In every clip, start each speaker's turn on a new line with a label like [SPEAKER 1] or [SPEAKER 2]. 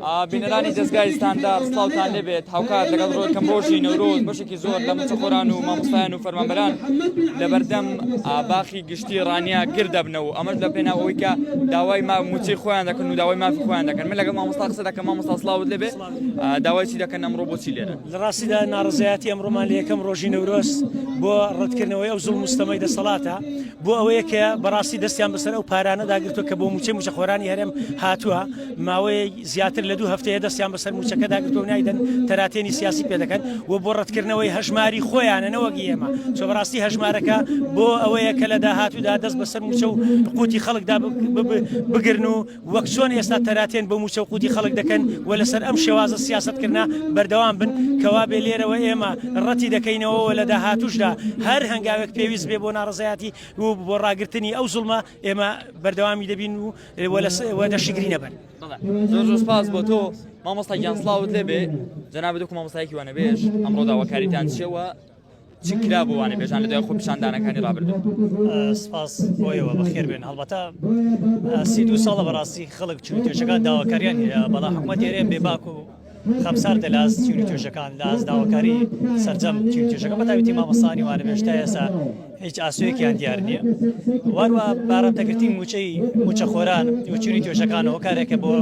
[SPEAKER 1] بینەرانی دەستگای ستاندار سڵاوتان لێبێت هاوکات لەگەڵ ڕۆژکەم ڕۆژی نەورۆز بەشێکی زۆر لە مچەخۆران و مامۆستایان و فەرمانبەران لە بەردەم باخی گشتی ڕانیا گرد دەبنەوە ئەمەش لە پێناوەوەی کە داوای موچەی خۆیان دەکەن و داوای مافی خۆیان دەکەن من لەگەڵ مامۆستا قسە دەکەم مامۆستا سڵاوت لێبێ داوای چی دەکەن ئەمڕۆ بۆچی لێرە
[SPEAKER 2] لە ڕاستیدا ناڕزایەتی ئەمڕۆمان لە یەکەم ڕۆژی نەورۆز بۆ ڕەتکردنەوەی ئەو زوڵم مستەمەی دەسەڵاتە بۆ ئەوەیە کە بەڕاستی دەستیان بەسەر ئەو پارانە داگرتووە کە بۆ موچەی موچەخۆرانی هەرێم هاتووە ماوەی زیاتر لە 2 هەفتەیە دەستیان بەسەر موچەکە داگرتووە نایدەن تەراتێنی سیاسی پێ دەکەن و بۆ ڕەتکردنەوەی هەژماری خۆیانە نەوەگی ئێمە چۆ بەڕاستی هەژمارەکە بۆ ئەوەیە کە لە داهاتوودا دەست بەسەر موچە و قوتی خەڵکدا بگرن و وەک چۆن ئێستا تەراتێن بۆ موچە و قوتی خەڵک دەکەن و لەسەر ئەم شێوازە سیاستکردنا بەردەوام بن کەوا بێ لێرەوە ئێمە ڕەتی دەکەینەوە لە داهاتووشدا هەر هەنگاوێک پێویست بێ بۆ ناڕزایەتی و بۆ ڕاگررتنی ئەو زوڵمە ئێمە بەردەوامی دەبین و دەشیگری نەبن.
[SPEAKER 1] زۆر سپاس بۆ تۆ مامۆستا گیان سڵاوت لێبێ جەنابێت دووکو مامۆستایەکی وانە بێژ ئەمڕۆ داواکاریتان چێوە چی کرا بۆ وانە بێژان لە دوای خۆ پیشاندانەکانی ڕابردوو
[SPEAKER 2] سپاس بۆیەوە بەخێر بێن هەڵبەتە 32 ساڵە بەڕاستی خەڵک چوونی توێژەکان داواکاریان هەیە بەڵام حکومەت هێرێن بێباک و خەمسار دەلاز چوونی توێژەکان لاز داواکاری سەرجەم چوونی توێژەکە بەتابەتی مامۆستانی وانە بێژ تا ئێستا هیچ ئاسوەیەکیان دیار نییە واروە بارەمتەگرتی موچەخۆران و چوونی توێژەکانەوە کارێکە بۆ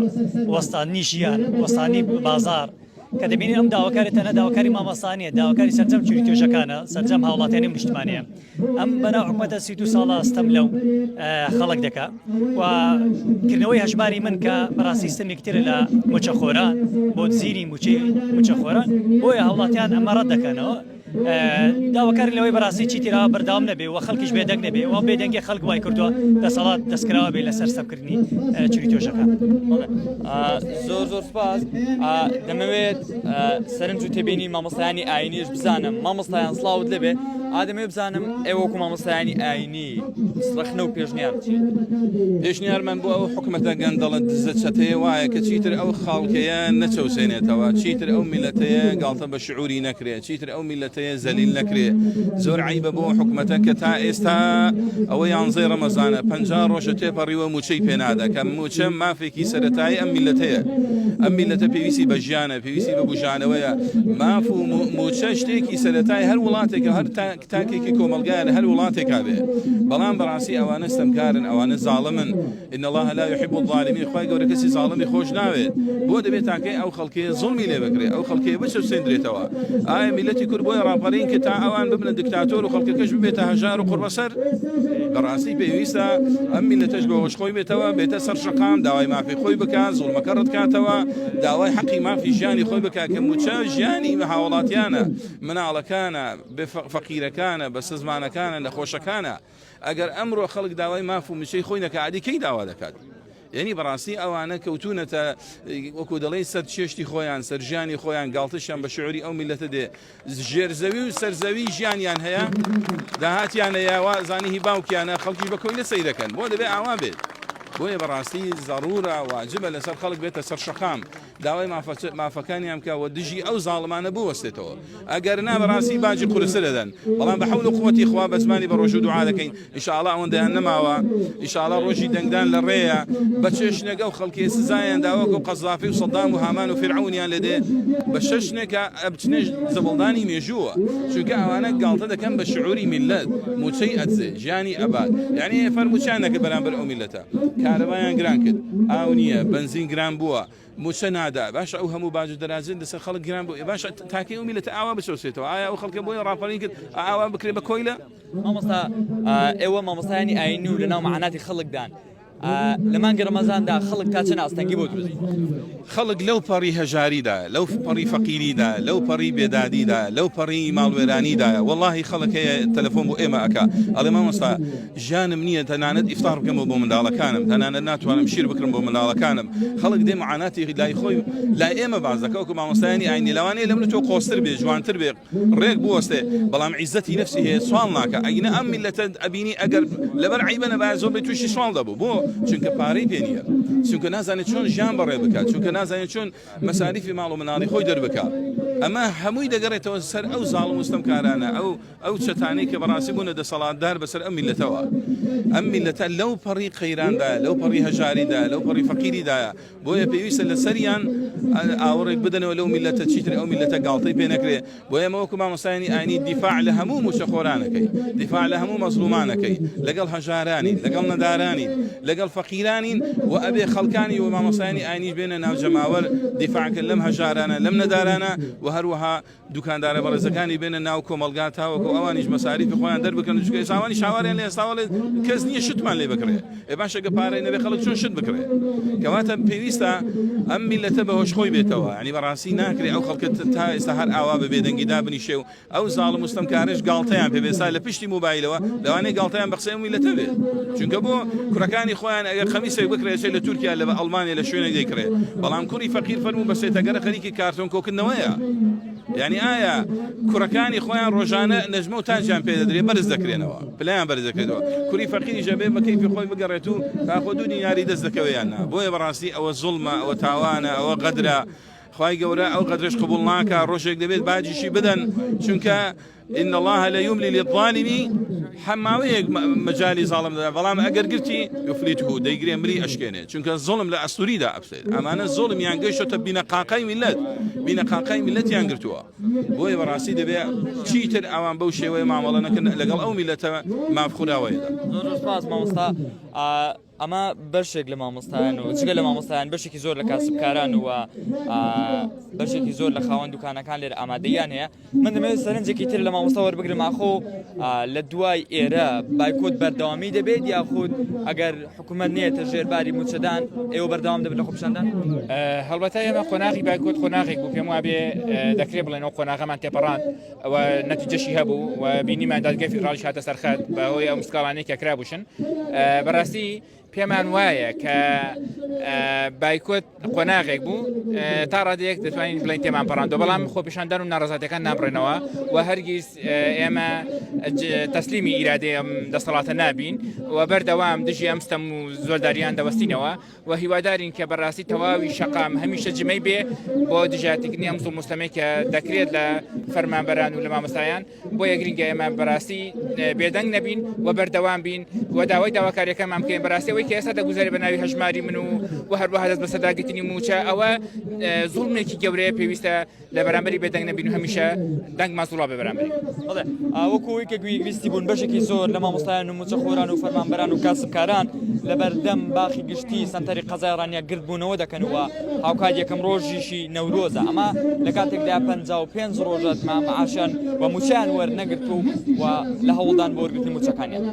[SPEAKER 2] وەستانی ژیان وەستانی بازار کە دەبینی ئەم داواکاریتەنە داواکاری مامۆستانیە داواکاری سەرجەم چوونی توێژەکانە سەرجەم هاوڵاتیانی نیشتمانەیە ئەم بەناو حکومەتە 32 ساڵە ستەم لەو خەڵک دەکا و کردنەوەی هەژماری من کە بەڕاستی سیستەمێکترە لە موچەخۆران بۆ زیری موچەخۆران بۆیە هاوڵاتیان ئەمە ڕەت دەکەنەوە داواکاری لەوەی بەڕاستی چیتیرا بەردەوام نەبێ و خەڵکیش بێدەنگ نەبێ و بێدەنگی خەڵک وای کردووە دەسەڵات دەستکراوە بێ لەسەر سەبکردنی چوونی توێژەکان.
[SPEAKER 1] زۆر سپاس دەمەوێت سەرنج و تێبینی مامۆستایانی ئاینیش بزانم مامۆستایان سڵاوت لێبێ ئادەمێ بزانم ئێوەکو مامۆستایانی ئاینی سڕەخنە و پێشنیار
[SPEAKER 3] پێشنیارمان بۆ ئەو حکومەتە گەندەڵە دزە چەتەیە وایە کە چیتر ئەو خاڵکەیە نەچەوسێنێتەوە چیتر ئەو میلەتەیە گاڵتە بە شعوری نەکرێت چیتر ئەو میلەتەیە زەلیل نەکرێ زۆر عیبە بۆ حکومەتە کە تا ئێستا ئەوە 11 ڕەمەزانە 50 ڕۆژە تێپەڕیوە موچەی پێنادا کە موچە مافێکی سەرەتایی ئەم میلەتەیە ئەم میلەتە پێویستی بە ژیانە پێویستی بە بژانەوەیە ماف و موچە شتێکی سەرەتای هەر وڵاتێکە هەر تاکێکی کۆمەلگایە هەر وڵاتێکا بێ بەڵام بەڕاستی ئەوانە ستەمکارن ئەوانە زاڵمن إن الله لا يحب الظالمين خوای گەورە کەسی زاڵمی خۆش ناوێت بۆ دەبێت تاکەی ئەو خەڵکەیە زوڵمی لێ بکرێ ئەو خەڵکەیە بچەوسێندرێتەوە ئایا میلەتی کورد بۆیە ڕاپەڕین کە تا ئەوان ببنە دیکتاتۆر و خەڵکەکەش ببێتە هەژار و قوربەسەر بەڕاستی پێویستە ئەم میلەتەش بە وەشخۆی بێتەوە بێتە سەر شەقام داوای مافی خۆی بکات زوڵمەکە ڕەتکاتەوە داوای حەقی مافی ژیانی خۆی بکات کە موچە ژیانی هاوڵاتیانە مناڵەکانە فەقیرەکانە بە سزمانەکانە نەخۆشەکانە ئەگەر ئەمڕۆ خەڵک داوای ماف و موچەی خۆی نەکات عادی کەی داوا دەکات یعنی بەڕاستی ئەوانە کەوتونەتە وەکو دەڵێن سەر چێشتی خۆیان سەرژیانی خۆیان گاڵتەشیان بە شعوری ئەو میلەتە دێ ژێرزەوی و سەرزەوی ژیانیان هەیە داهاتیانەیە وازانی هی باوکیانە خەڵکی بە کۆی نەسەی دەکەن بۆ دەبێ ئاوا بێت بۆیە بەڕاستی ضرورە واجبە لەسەر خەڵک بێتە سەر شەقام داوای مافەکانیان کە و دژی ئەو زاڵمانە بوەستێتەوە ئەگەر نا بەڕاستی باجی قورسە دەدەن بەڵام بە حەول و قووەتی خوا بە زمانی بە ڕۆژ و دوعا دەکەین ئینشاءڵڵا ئەوەندەیان نەماوە ئینشاءڵڵا ڕۆژی دەنگدان لە ڕێیە بە چێشنێک ئەو خەڵکی سزایان داوەکە و قەزافی و سەدام و هامان و فرعونیان لێدێ بە شەشنێکە ئەبچنێ زەبڵدانی مێژووە چونکە ئەوانە گاڵتە دەکەن بە شعوری میلەت موچەی ئەجزێ ژیانی ئەباد یعنی فەرموچیان نەکە بەرامبەر ئەو میلەتە کارەبایان گران کرد ئاو نییە بنزین گران بووە موچە نادا باشە ئەو هەموو باج دەرازن لەسەر خەڵک گران بوو باشە تاکەی ئەو میلەتە ئاوا بچەوسێتەوە ئایا ئەو خەڵکە بۆی ڕاپەڕین کرد ئاوا بکرێ بە کۆیلە
[SPEAKER 1] مامۆستا ئێوە مامۆستایانی ئاینی و لەناو مەعاناتی خەڵکدان لە مانگە ڕەمەزاندا خەڵک تا چەند ئاستەنگی بۆ دروست
[SPEAKER 3] خەڵک لەو پەڕی هەژاریدا لەو پەڕی فەقیریدا لەو پەڕی بێدادیدا لەو پەڕی ماڵوێرانیدایە وەڵڵاهی خەڵک هەیە تەلەفۆن بۆ ئێمە ئەکا ئەڵێ مامۆستا ژیانم نییە تەنانەت ئیفطار بکەم بۆ منداڵەکانم تەنانەت ناتوانم شیر بکڕم بۆ منداڵەکانم خەڵک دێ معاناتی لای خۆی لای ئێمە باز دەکە وەکو مامۆستایانی ئاینی لەوانەیە لە من تۆ قۆستر بێ جوانتر بێ ڕێک بوەستێ بەڵام عیزەتی نەفسی هەیە سوال ناکە ئەگەنە ئەم میلەتە ئەبینی ئەگەر لەبەر عیبە نەبایە زۆر بێ تووشی سوال دەبوو بۆ چونکە پارەی پێ نییە، چونکە نازانێت چۆن ژیان بەڕێ بکات، چونکە نازانێت چۆن مەساریفی ماڵ و مناڵی خۆی دەربکات. ئەمە هەمووی دەگەڕێتەوە سەر ئەو زاڵم وستەمکارانە ئەو چەتانەی کە بەڕاستی بوونە دەسەڵاتدار بەسەر ئەم میلەتەوە. ئەم میلەتە لەو پەڕی قەیراندایە، لەو پەڕی هەژاریدایە، لەو پەڕی فەقیریدایە، بۆیە پێویستە لە سەریان ئاوەڕێک بدەنەوە لەو میلەتە چیتر ئەو میلەتە گاڵتەی پێ نەکرێ. بۆیە ئەمە وەکو مامۆستایانی ئاینی دیفاع لە هەموو موچەخۆرانەکەی، دیفاع لە هەموو مەزلومانەکەی، لەگەڵ هەژارانی، لەگەڵ نەدارانی، لەگەڵ فەقیرانین و ئەبێ خەڵکانی و مامۆستایانی ئاینیش بێنە ناو جەماوەر دیفاعکە لەم هەژارانە، لەم نەدارانە و هەروەها دوکاندارە بەڕێزەکانی بێنە ناو کۆمەلگا تاوەکو ئەوانیش مەساریفی خۆیان دەربکەن، چونکە ئێستاوانی شاواریان لە ئێستاوەڵێ کەس نییە شتمان لێ بکرێ. باشەکە پارەی نەبێ خەڵک چۆن شت بکرێ. کەواتە پێویستە ئەم میلەتە بەهۆش خۆی بێتەوە، ینی بەڕاستی ناکرێ ئەو خەڵکە تا ئێستا هەر ئاوا ببێ دەنگیدا بنیشێ و ئەو زاڵم وستەمکارش گاڵتەیان پێ بێسا لە پشتی موبایلەوە لەوانەیە گاڵتەیان بە قسەی ئەم میلەتە بێت. چونکە بۆ کوڕەکانی خۆیان ئەگەر خەمیسێک بکرێت لە تورکیا لە ئەڵمانیا لە شوێنێک دەیکرێت، بەڵام کوڕی فەقیر فەرموو بە سێتەگەرە خەریکی کارتۆن کۆکردنەوەیە. یعنی ئایا کوڕەکانی خۆیان ڕۆژانە نەژمە و تاجیان پێ دەدرێت بەرز دەکرێنەوە، پلەیان بەرز دەکرێتەوە، کوڕی فەقیری ژەبێ بە کەیفی خۆی بگەڕێت و تاخۆ 2 دیناری دەست دەکەوێیان نا. بۆیە بەڕاستی ئەوە زوڵمە، ئەوە تاوانە، ئەوە غەدرە. خوای گەورە ئەو قەدرش قبول ناکە، ڕۆژێک دەبێت باجیشی بدەن، چونکە إن الله لا يملي للظالم حماوەیەک مەجای زاڵم دەدا، بەڵام ئەگەر گرتی یفلیته دەیگرێ مری ئەشکێنێ، چونکە زوڵم لە ئەستوریدا ئەبسێت. ئەمانە زوڵمیان گەیشتە بینەقاقای میلەت، بینەقاقای میلەتیان گرتووە. بۆیە بەڕاستی دەبێت چیتر ئەوان بەو شێوەیە مامەڵە نەکەن لەگەڵ ئەو میلەتە مافخوراوەیەدا.
[SPEAKER 1] زۆر سپاس مامۆستا. ئەمە بەشێک لە مامۆستایان و جگە لە مامۆستایان بەشێکی زۆر لە کاسبکاران و بەشێکی زۆر لە خاوەن دوکانەکان لێرە ئامادەیان هەیە. من دەمەوێت سەرنجێکی تر لە مامۆستا وەربگرم، ئاخۆ لە دوای ئێرە بایکۆت بەردەوامی دەبێت یاخود ئەگەر حکوومەت نێتە ژێرباری موچەدان ئێوە بەردەوام دەبێت لە خۆپیشاندان؟
[SPEAKER 4] هەڵبەتە ئێمە قۆناغی بایکۆت قۆناغێک بوو، پێم وابێ دەکرێت بڵێنەوە قۆناغەمان تێپەڕان ئەوە نەتیجەشی هەبوو و بینیمان دادگای فیدراڵیش هاتە سەرخەت بەهۆی ئەو مستکاوانەی کە کرابووشن. بەڕاستی پێمان وایە کە بایکۆت قۆناغێک بوو تا ڕادەیەک دەتوانین بڵین تێمان پەڕاندەوە، بەڵام خۆپیشاندان و ناڕەزاتەکان نابڕێنەوە و هەرگیز ئێمە تەسلیمی ئیرادەی ئەم دەسەڵاتە نابین و بەردەوام دژی ئەمستەم و زۆرداریان دەوەستینەوە و هیوادارین کە بەڕاستی تەواوی شەقام هەمیشە جمەی بێ بۆ دژاتیکردنی ئەم زوڵم مستەمەی کە دەکرێت لە فەرمانبەران و لە مامۆستایان. بۆیە گرنگە ئێمە بەڕاستی بێدەنگ نەبین و بەردەوام بین و داوای داواکاریەکەمان بکەین. بەڕاستی ئەوەی کە ئێستا دەگوزارێت بە ناوی هەژماری من و هەروەها دەست بە سەداگرتنی موچە، ئەوە زوڵمێکی گەورەیە، پێویستە لە بەرامبەری بێدەنگ نەبین و هەمیشە دەنگ مازوڵا بێ بەرامبەری.
[SPEAKER 1] وەکوی کە گوێگویستی بوون بەشێکی زۆر لە مامۆستایان و موچەخۆران و فەرمانبەران و کاسبکاران لەبەردەم باخی گشتی سەنتەری قەزای ڕانیا گردبوونەوە دەکەن و هاوکات یەکەم ڕۆژیشی نەورۆزە. ئەمە لە کاتێکدا 55 ڕۆژەت مامەعاشیان و موچیان وەرنەگرت و لە هەوڵدان بۆ وەرگرتنی موچەکانیان.